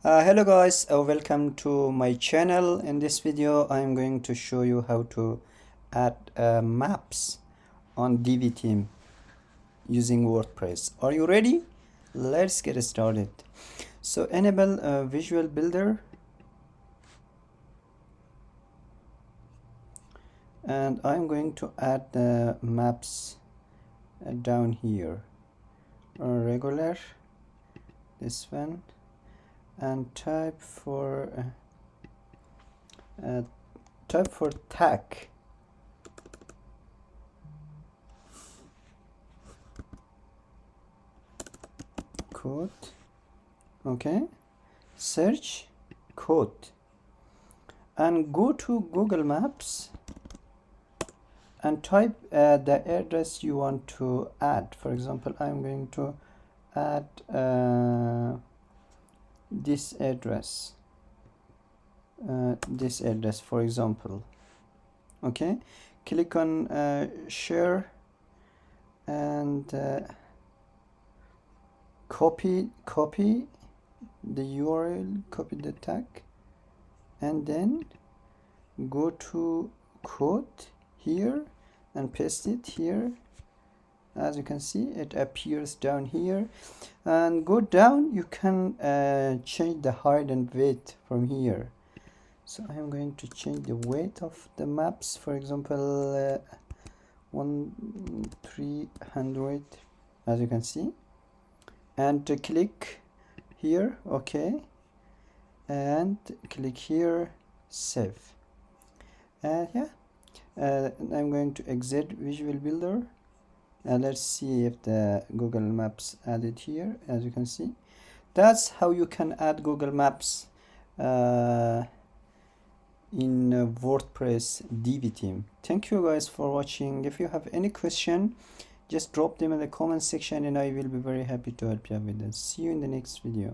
Hello guys, welcome to my channel. In this video I'm going to show you how to add maps on divi theme using WordPress. Are you ready? Let's get started. So enable visual builder, and I'm going to add the maps down here. Regular, this one, and type for tag. Code. Okay, search code and go to Google Maps and type the address you want to add. For example, I'm going to add this address for example. Okay, click on share and copy the URL, copy the tag, and then go to code here and paste it here. As you can see, it appears down here, and go down, you can change the height and width from here. So I am going to change the weight of the maps, for example 300, as you can see, and click here OK, and click here save. I'm going to exit visual builder, and let's see if the Google Maps added here. As you can see, that's how you can add Google Maps in WordPress divi theme. Thank you guys for watching. If you have any question, just drop them in the comment section and I will be very happy to help you with it. See you in the next video.